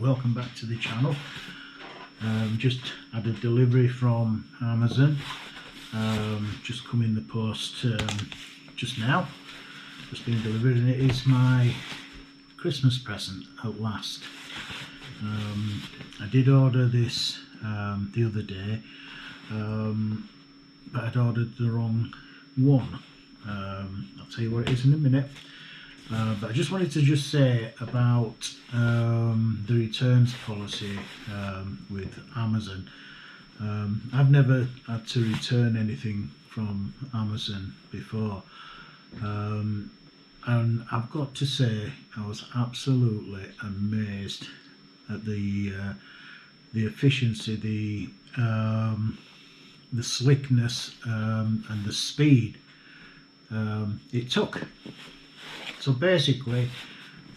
Welcome back to the channel. Just had a delivery from Amazon, just come in the post just now, just been delivered, and it is my Christmas present at last. I did order this the other day, but I'd ordered the wrong one. I'll tell you what it is in a minute. But I just wanted to just say about the returns policy with Amazon. I've never had to return anything from Amazon before, and I've got to say I was absolutely amazed at the efficiency, the slickness, and the speed it took. So basically,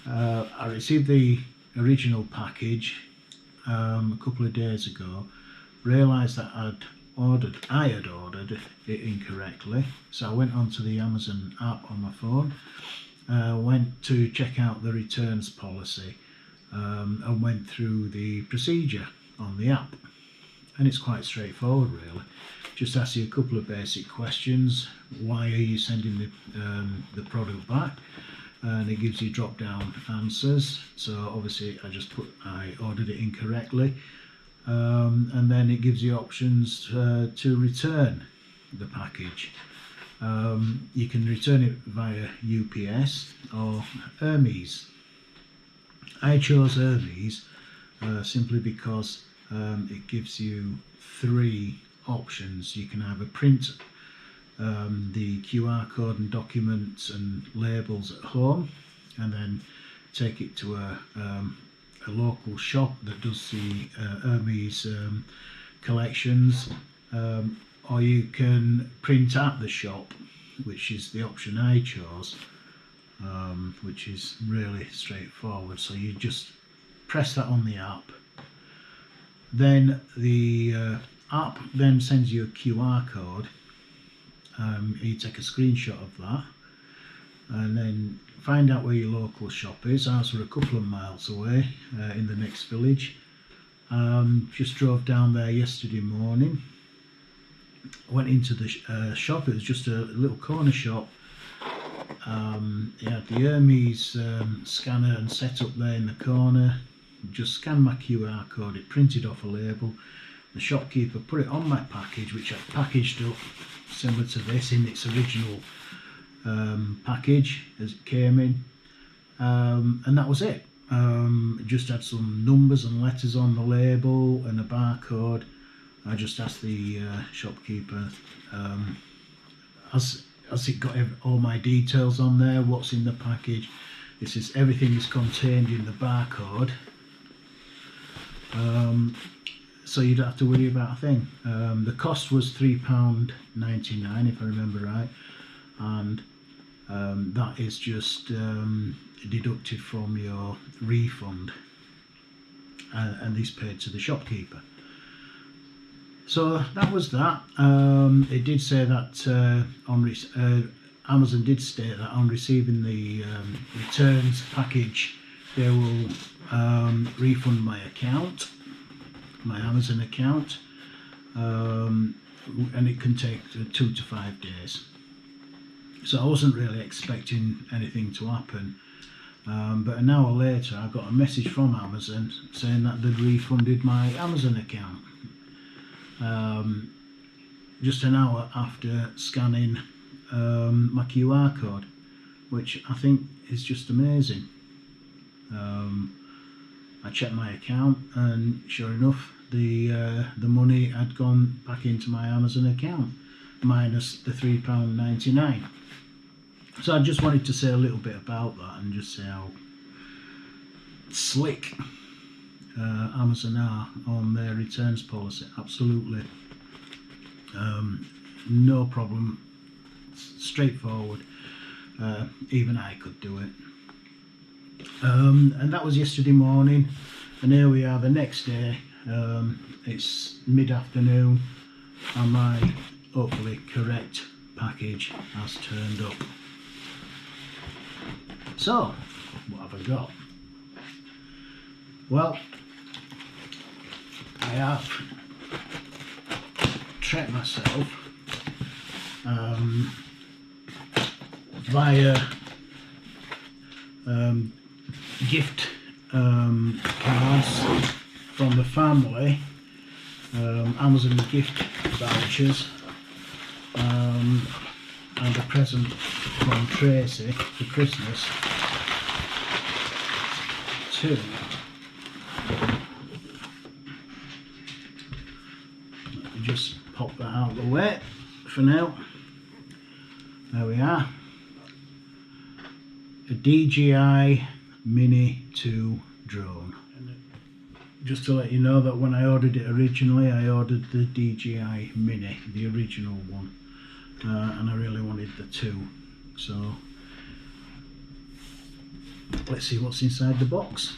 I received the original package a couple of days ago, realised that I had ordered it incorrectly, so I went onto the Amazon app on my phone, went to check out the returns policy, and went through the procedure on the app, and it's quite straightforward really. Just ask you a couple of basic questions. Why are you sending the product back? And it gives you drop down answers. So obviously I ordered it incorrectly, and then it gives you options to return the package. You can return it via UPS or Hermes. I chose Hermes simply because it gives you three options. You can either print the QR code and documents and labels at home, and then take it to a local shop that does the Hermes collections, or you can print at the shop, which is the option I chose, which is really straightforward. So you just press that on the app, then the app then sends you a QR code. You take a screenshot of that and then find out where your local shop is. Ours were a couple of miles away, in the next village. Just drove down there yesterday morning, went into the shop. It was just a little corner shop. It had the Hermes scanner and set up there in the corner. Just scanned my QR code, it printed off a label. The shopkeeper put it on my package, which I packaged up similar to this in its original package as it came in, and that was it. It just had some numbers and letters on the label and a barcode. I just asked the shopkeeper, has it got all my details on there, what's in the package. It says everything is contained in the barcode, so you don't have to worry about a thing. The cost was £3.99 if I remember right, and that is just deducted from your refund, and is paid to the shopkeeper. So that was that. It did say that Amazon did state that on receiving the returns package, they will refund my account, my Amazon account, and it can take 2 to 5 days. So I wasn't really expecting anything to happen, but an hour later I got a message from Amazon saying that they'd refunded my Amazon account, just an hour after scanning my QR code, which I think is just amazing. I checked my account, and sure enough, the money had gone back into my Amazon account, minus the £3.99. So I just wanted to say a little bit about that, and just say how slick Amazon are on their returns policy. Absolutely no problem, straightforward. Even I could do it. And that was yesterday morning, and here we are the next day. It's mid-afternoon, and my hopefully correct package has turned up. So what have I got? Well, I have treated myself via gift cards from the family, Amazon gift vouchers, and a present from Tracey for Christmas too. Let me just pop that out of the way for now. There we are. A DJI Mini 2 drone. Just to let you know that when I ordered it originally, I ordered the DJI Mini, the original one, and I really wanted the 2. So let's see what's inside the box.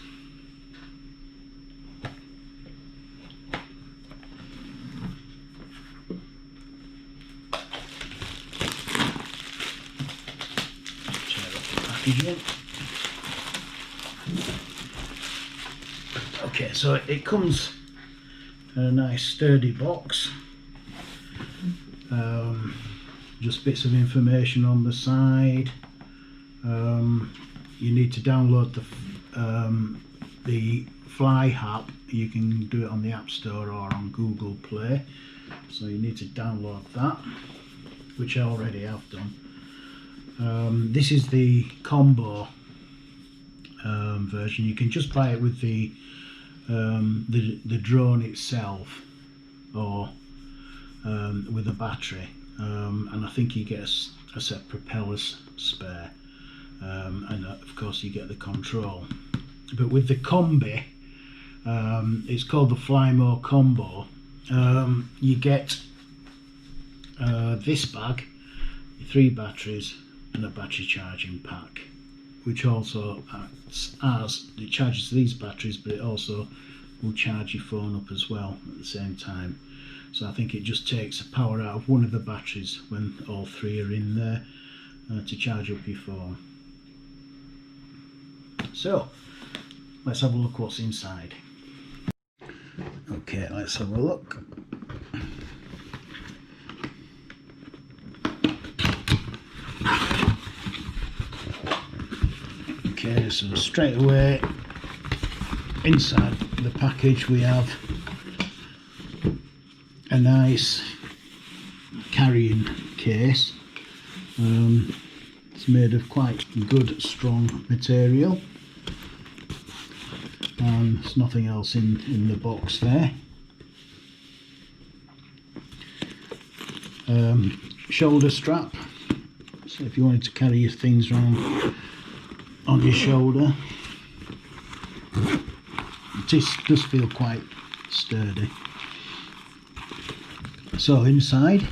Packaging. Okay, so it comes in a nice sturdy box. Just bits of information on the side. You need to download the Fly app. You can do it on the App Store or on Google Play. So you need to download that, which I already have done. This is the combo version. You can just buy it with the drone itself, or with a battery, and I think you get a set of propellers spare, and of course you get the control. But with the combi, it's called the Flymo combo. You get this bag, 3 batteries and a battery charging pack, which also acts as, it charges these batteries, but it also will charge your phone up as well at the same time. So I think it just takes the power out of one of the batteries when all 3 are in there to charge up your phone. So let's have a look what's inside. Okay, let's have a look. Okay, so straight away inside the package we have a nice carrying case. It's made of quite good, strong material, and there's nothing else in the box there. Shoulder strap, so if you wanted to carry your things around on your shoulder. It does feel quite sturdy. So inside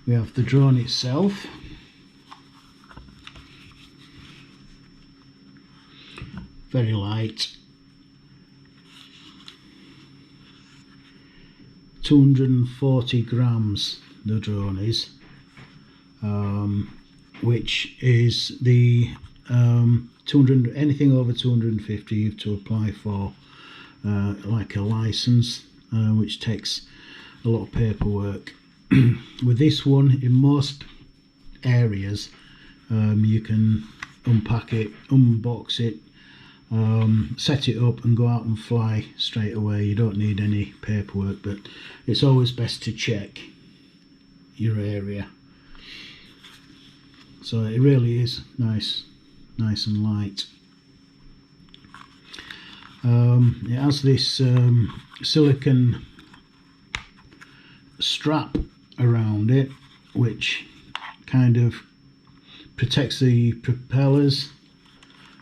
we have the drone itself. Very light. 240 grams the drone is, which is the 200, anything over 250 you have to apply for like a license, which takes a lot of paperwork. With this one, in most areas, you can unpack it, unbox it, set it up and go out and fly straight away. You don't need any paperwork, but it's always best to check your area. So it really is nice and light. It has this silicone strap around it, which kind of protects the propellers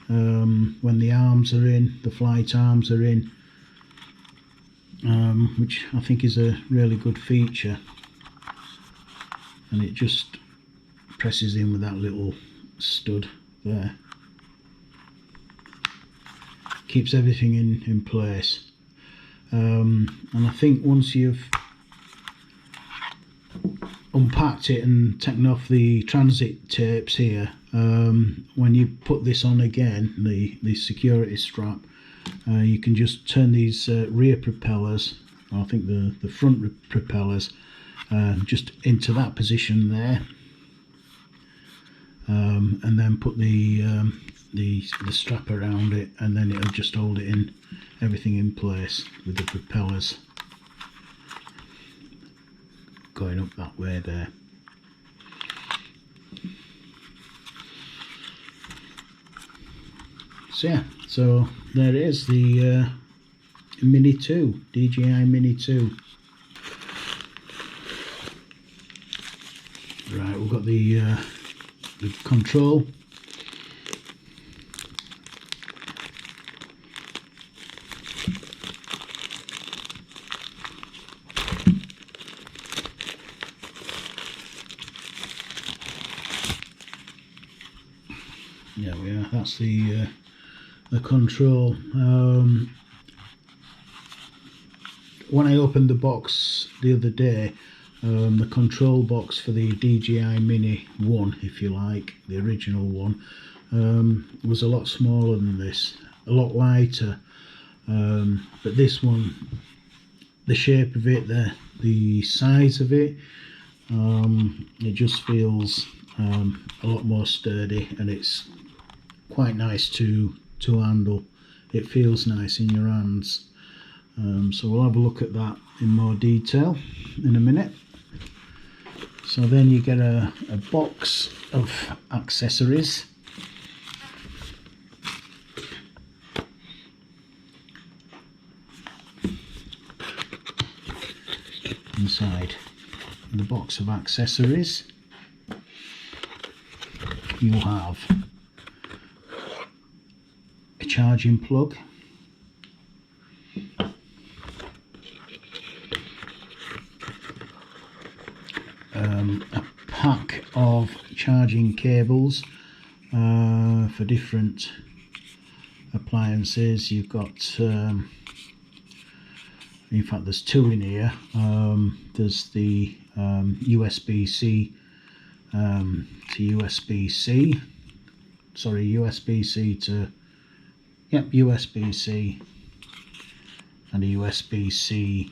when the arms are in, the flight arms are in, which I think is a really good feature. And it just presses in with that little stud there. Keeps everything in place. And I think once you've unpacked it and taken off the transit tapes here, when you put this on again, the security strap, you can just turn these rear propellers, I think the front propellers, just into that position there, and then put the strap around it, and then it'll just hold it in, everything in place with the propellers going up that way there. So yeah, so there it is, the Mini 2, DJI Mini 2. Right, we've got the control. There we are, that's the control. When I opened the box the other day, the control box for the DJI Mini 1, if you like, the original one, was a lot smaller than this, a lot lighter, but this one, the shape of it, the size of it, it just feels a lot more sturdy, and it's quite nice to handle. It feels nice in your hands. So we'll have a look at that in more detail in a minute. So then you get a box of accessories. Inside the box of accessories, you'll have a charging plug, a pack of charging cables for different appliances. You've got, in fact there's two in here. There's the USB-C to USB-C, sorry, USB-C to, yep, USB-C, and a USB-C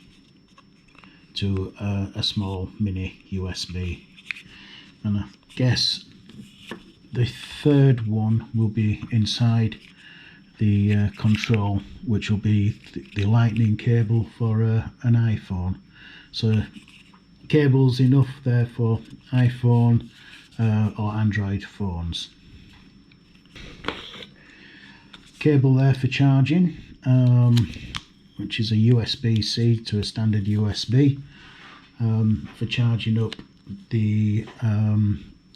to a small mini USB. And I guess the third one will be inside the control, which will be the lightning cable for an iPhone. So cable's enough there for iPhone or Android phones. Cable there for charging, which is a USB-C to a standard USB, for charging up the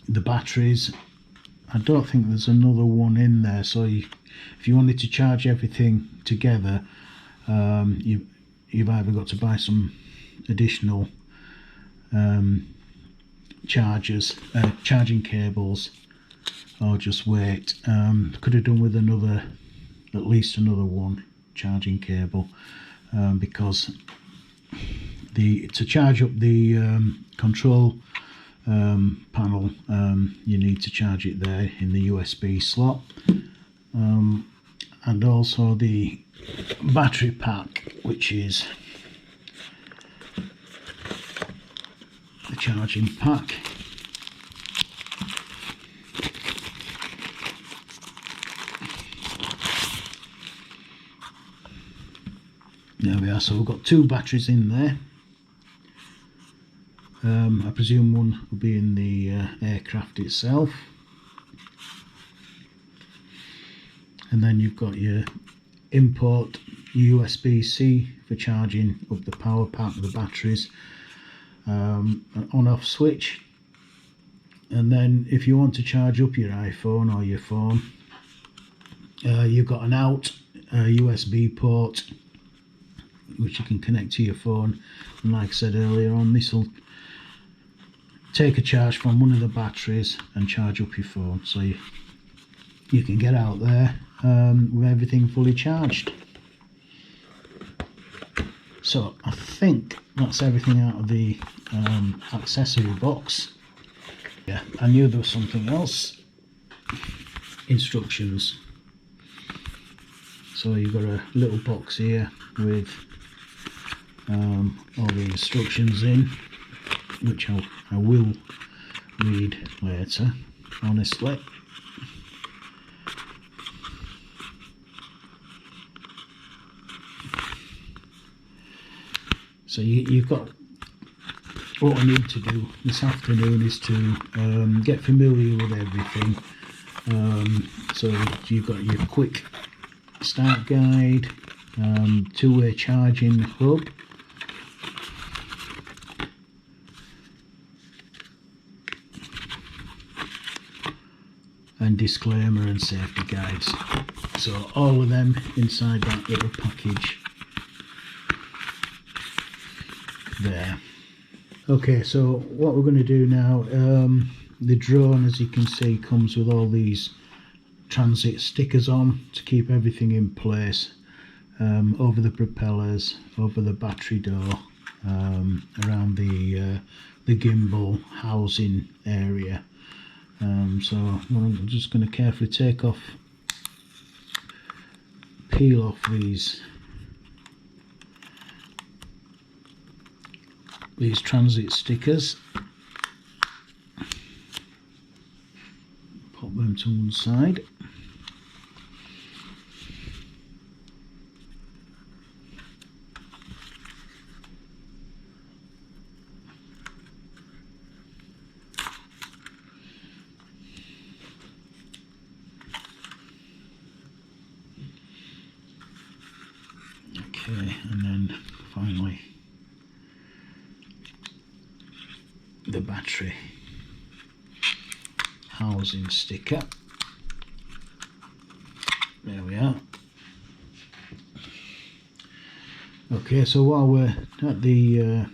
batteries. I don't think there's another one in there, so if you wanted to charge everything together, you've either got to buy some additional charging cables, or just wait. Could have done with at least another one charging cable, because to charge up the control panel, you need to charge it there in the USB slot, and also the battery pack, which is the charging pack. There we are, so we've got two batteries in there. I presume one will be in the aircraft itself, and then you've got your import USB-C for charging up the power pack, the batteries, an on-off switch, and then if you want to charge up your iPhone or your phone, you've got an out USB port which you can connect to your phone, and like I said earlier on, this will take a charge from one of the batteries and charge up your phone, so you can get out there with everything fully charged. So I think that's everything out of the accessory box. Yeah, I knew there was something else. instructions. So you've got a little box here with all the instructions in, which I will read later, honestly. So you've got, what I need to do this afternoon is to get familiar with everything. So you've got your quick start guide, two-way charging hub, and disclaimer and safety guides. So all of them inside that little package there. Okay, so what we're going to do now, the drone, as you can see, comes with all these transit stickers on to keep everything in place, over the propellers, over the battery door, around the gimbal housing area. So I'm just going to carefully peel off these transit stickers, pop them to one side. Okay, and then finally the battery housing sticker. There we are. Okay, so while we're at the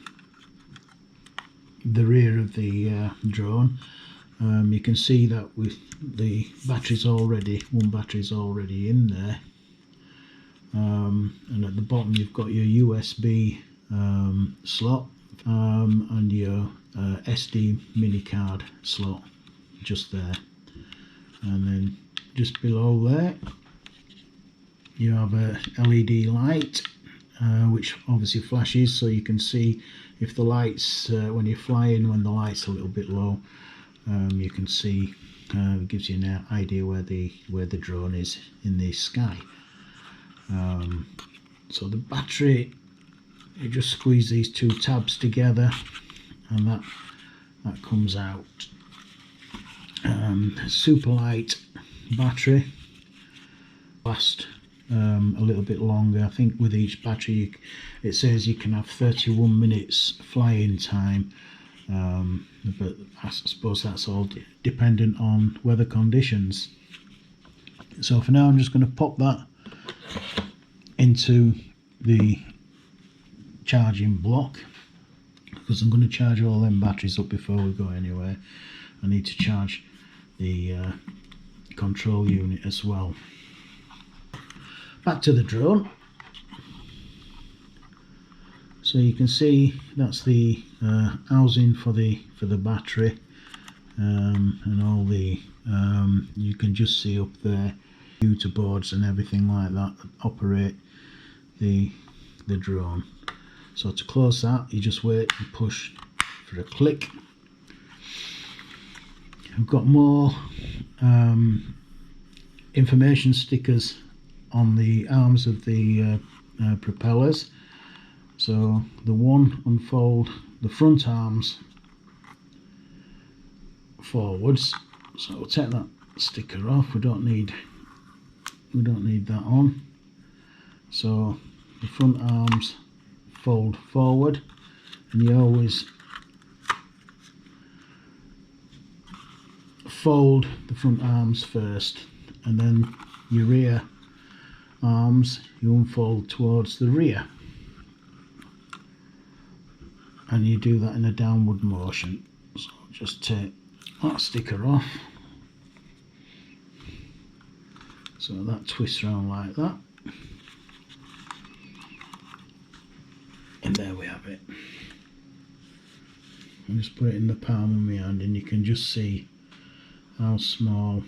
rear of the drone, you can see that with the batteries already, one battery's already in there, and at the bottom you've got your USB slot, and your SD mini card slot just there, and then just below there you have a LED light, which obviously flashes, so you can see if the lights, when you're flying, when the light's a little bit low, you can see, it gives you an idea where the drone is in the sky. So the battery, you just squeeze these two tabs together and that comes out. Super light battery, last a little bit longer. I think with each battery it says you can have 31 minutes flying time, but I suppose that's all dependent on weather conditions. So for now I'm just going to pop that into the charging block, because I'm going to charge all them batteries up before we go anywhere. I need to charge the control unit as well. Back to the drone. So you can see that's the housing for the battery, and all the you can just see up there computer boards and everything like that operate the drone. So to close that, you just wait and push for a click. I've got more information stickers on the arms of the propellers. So the one unfold the front arms forwards. So we'll take that sticker off. We don't need that on. So the front arms fold forward, and you always fold the front arms first, and then your rear arms you unfold towards the rear, and you do that in a downward motion. So just take that sticker off, so that twists around like that, and there we have it. I just put it in the palm of my hand, and you can just see how small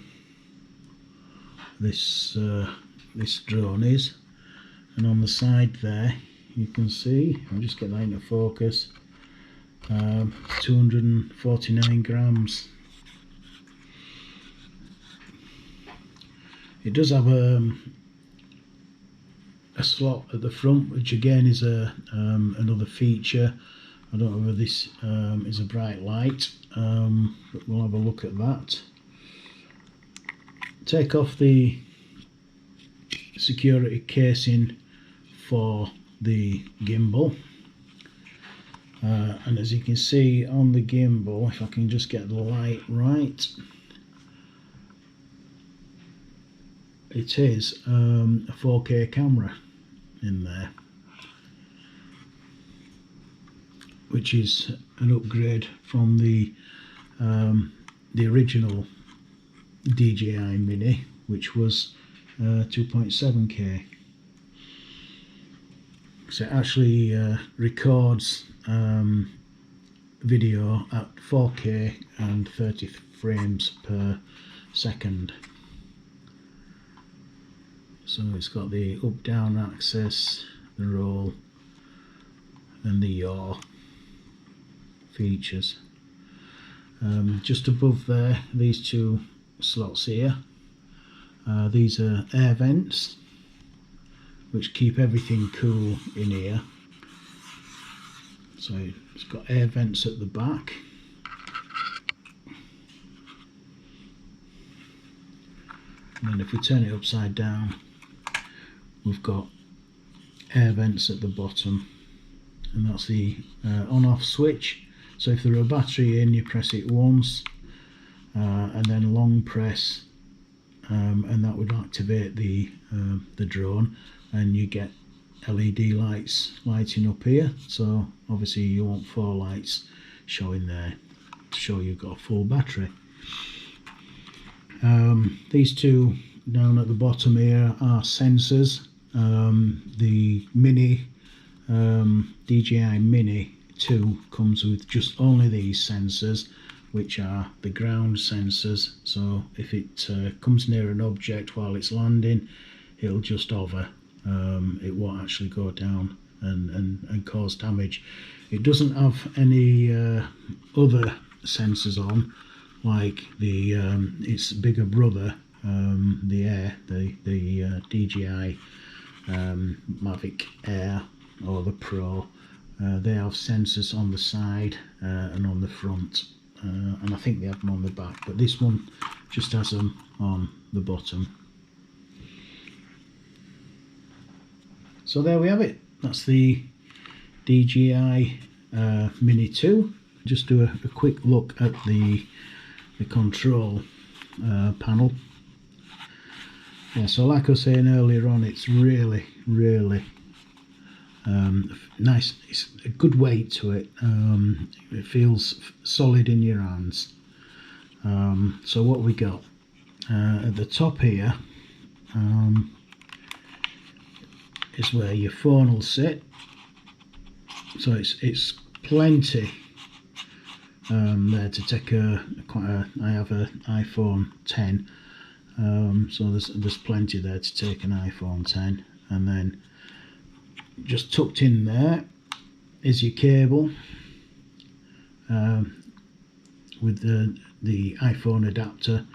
this this drone is, and on the side there you can see, I'll just get that into focus, 249 grams. It does have a slot at the front, which again is another feature. I don't know whether this is a bright light, but we'll have a look at that. Take off the security casing for the gimbal, and as you can see on the gimbal, if I can just get the light right, it is a 4K camera in there, which is an upgrade from the original DJI Mini, which was 2.7K. So it actually records video at 4K and 30 frames per second. So it's got the up-down axis, the roll, and the yaw features. Just above there, these two slots here, these are air vents which keep everything cool in here. So it's got air vents at the back, and then if we turn it upside down, we've got air vents at the bottom, and that's the on-off switch. So if there are a battery in, you press it once, and then long press, and that would activate the drone, and you get LED lights lighting up here. So obviously you want 4 lights showing there to show you've got a full battery. These two down at the bottom here are sensors. The Mini, DJI Mini 2 comes with just only these sensors, which are the ground sensors. So if it comes near an object while it's landing, it'll just hover. It won't actually go down and cause damage. It doesn't have any other sensors on, like the its bigger brother, the Air, the DJI Mavic Air or the Pro. They have sensors on the side and on the front, and I think they have them on the back, but this one just has them on the bottom. So there we have it. That's the DJI Mini 2. Just do a quick look at the control panel. Yeah, so like I was saying earlier on, it's really nice. It's a good weight to it. It feels solid in your hands. So what we got at the top here is where your phone will sit. So it's plenty there to take I have an iPhone 10, so there's plenty there to take an iPhone 10, and then just tucked in there is your cable with the iPhone adapter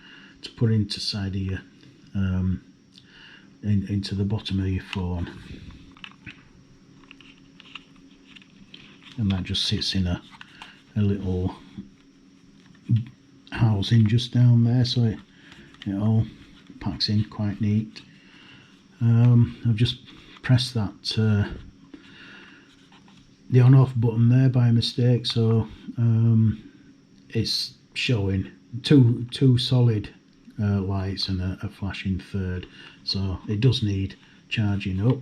to put into side of your into the bottom of your phone, and that just sits in a little housing just down there, so it all packs in quite neat. I've just pressed that the on-off button there by mistake, so it's showing two solid lights and a flashing third, so it does need charging up.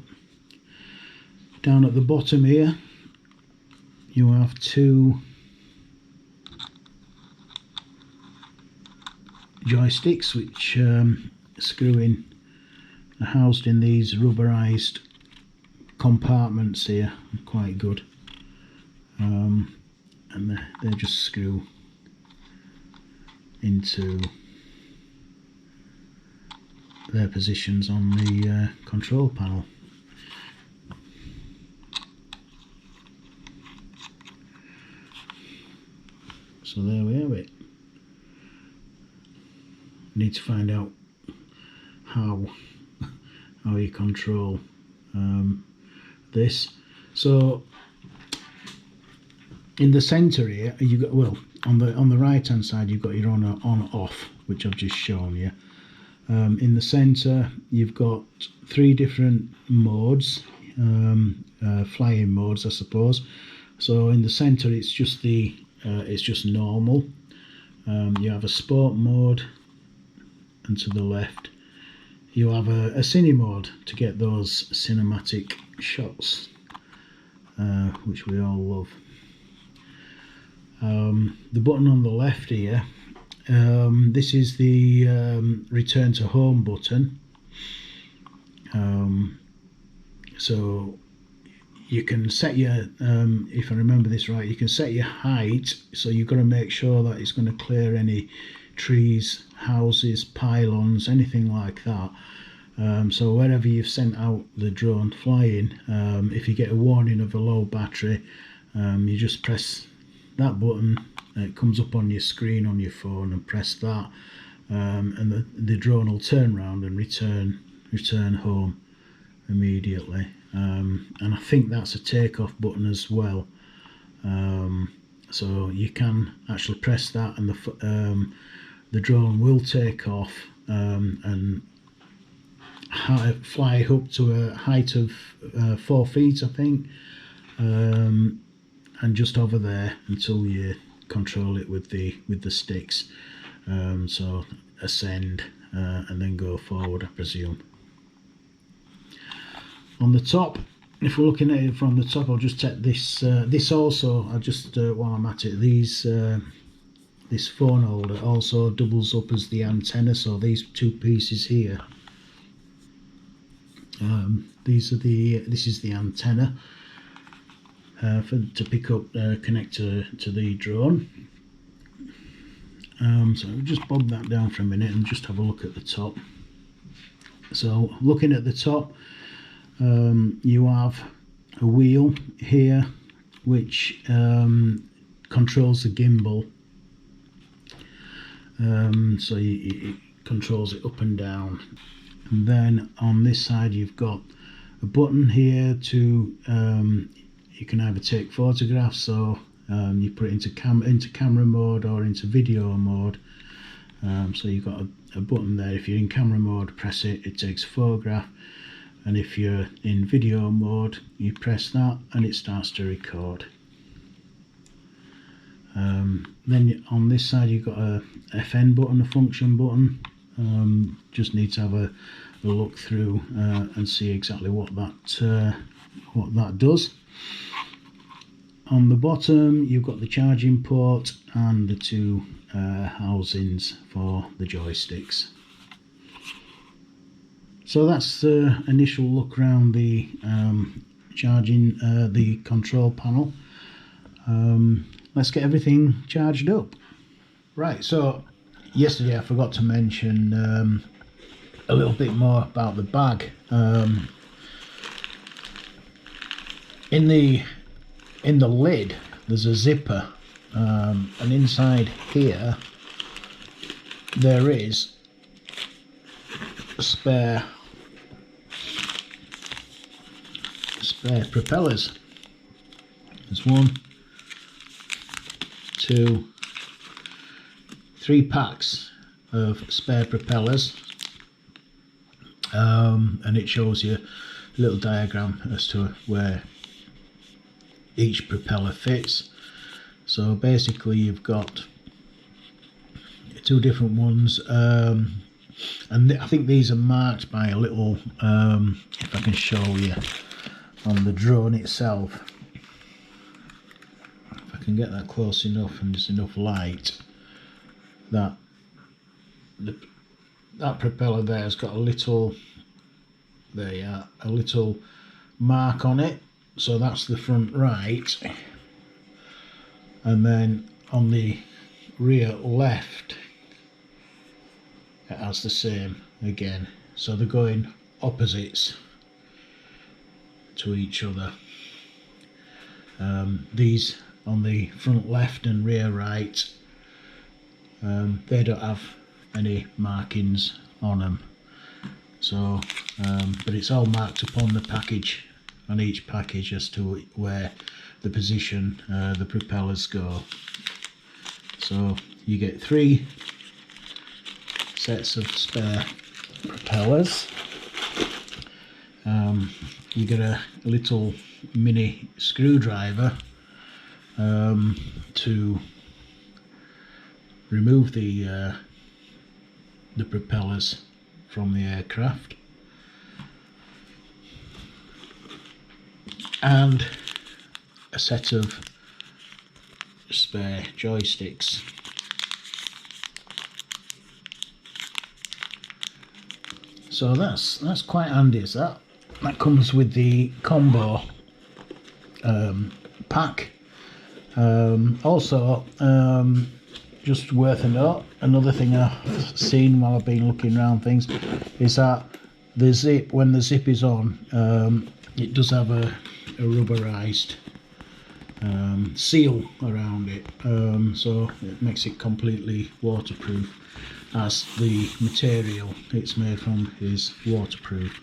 Down at the bottom here you have two joysticks which screw in, are housed in these rubberized compartments here, quite good, and they just screw their positions on the control panel. So there we have it. Need to find out how you control this. So in the centre here, you got, well, on the right hand side you've got your on off, which I've just shown you. In the centre you've got 3 different modes, flying modes, I suppose. So in the centre it's just normal. You have a sport mode, and to the left you have a cine mode to get those cinematic shots, which we all love. The button on the left here, this is the return to home button. So you can set your, if I remember this right, you can set your height, so you've got to make sure that it's going to clear any trees, houses, pylons, anything like that. So wherever you've sent out the drone flying, if you get a warning of a low battery, you just press that button, it comes up on your screen on your phone, and press that, and the drone will turn around and return home immediately. And I think that's a takeoff button as well. So you can actually press that, and the drone will take off and fly up to a height of 4 feet, I think, and just over there until you control it with the sticks. So ascend and then go forward, I presume. On the top, if we're looking at it from the top, I'll just take this. This also, I just while I'm at it, this phone holder also doubles up as the antenna. So these 2 pieces here, this is the antenna to pick up, connect to the drone. So I'll just bob that down for a minute and just have a look at the top. So looking at the top, you have a wheel here which controls the gimbal. So it controls it up and down. And then on this side you've got a button here to you can either take photographs, so you put it into camera mode or into video mode. So you've got a button there. If you're in camera mode, press it, it takes a photograph, and if you're in video mode, you press that and it starts to record. Then on this side you've got a FN button, a function button. Just need to have a look through and see exactly what that does. On the bottom you've got the charging port and the 2 housings for the joysticks. So that's the initial look around the charging, the control panel. Let's get everything charged up. Right, so yesterday I forgot to mention a little bit more about the bag. In the lid there's a zipper, and inside here there is spare propellers. There's 1, 2, 3 packs of spare propellers, and it shows you a little diagram as to where each propeller fits. So basically you've got 2 different ones, and I think these are marked by a little, if I can show you on the drone itself, if I can get that close enough and there's enough light, that propeller there has got a little, there you are, a little mark on it. So that's the front right, and then on the rear left it has the same again. so they're going opposites to each other. These on the front left and rear right, they don't have any markings on them, so but it's all marked upon the package, on each package, as to where the position the propellers go. So you get 3 sets of spare propellers. You get a little mini screwdriver to remove the propellers from the aircraft, and a set of spare joysticks. So that's quite handy, is that? That comes with the combo pack. Also, just worth a note, another thing I've seen while I've been looking around things is that the zip, when the zip is on, it does have a rubberized seal around it, so it makes it completely waterproof, as the material it's made from is waterproof.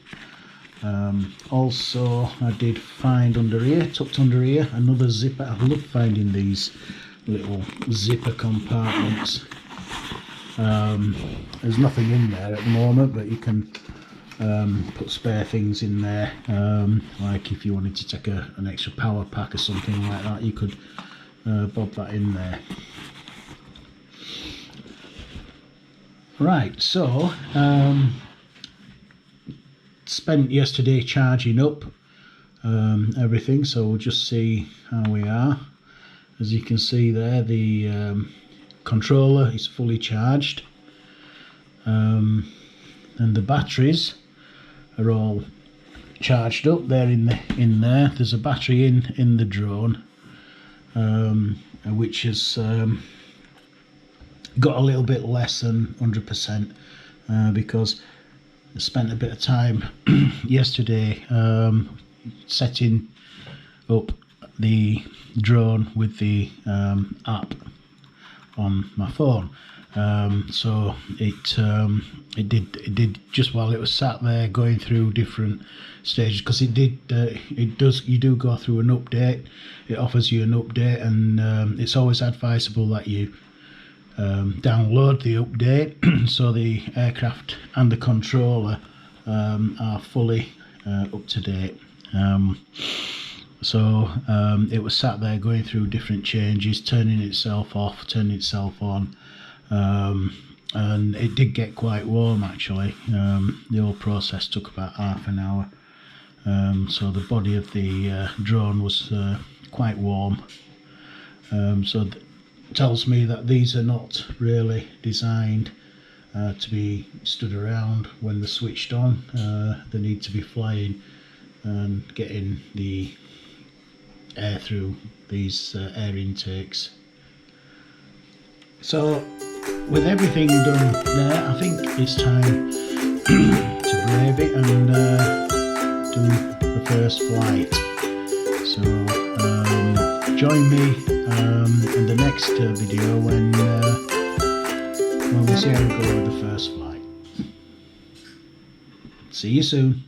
Also, I did find under here, tucked under here, another zipper. I love finding these little zipper compartments. There's nothing in there at the moment, but you can put spare things in there, like if you wanted to take an extra power pack or something like that, you could bob that in there. Right, so spent yesterday charging up everything, so we'll just see how we are. As you can see there, the controller is fully charged, and the batteries are all charged up. They're in there. There's a battery in the drone, which has got a little bit less than 100%, because I spent a bit of time yesterday setting up the drone with the app on my phone. So it did just while it was sat there going through different stages, because you do go through an update. It offers you an update, and it's always advisable that you download the update so the aircraft and the controller are fully up to date. So it was sat there going through different changes, turning itself off, turning itself on, and it did get quite warm actually. The whole process took about half an hour, so the body of the drone was quite warm, so it tells me that these are not really designed to be stood around when they're switched on. They need to be flying and getting the air through these air intakes. So with everything done there, I think it's time to brave it and do the first flight. So join me in the next video when we see how we go with the first flight. See you soon.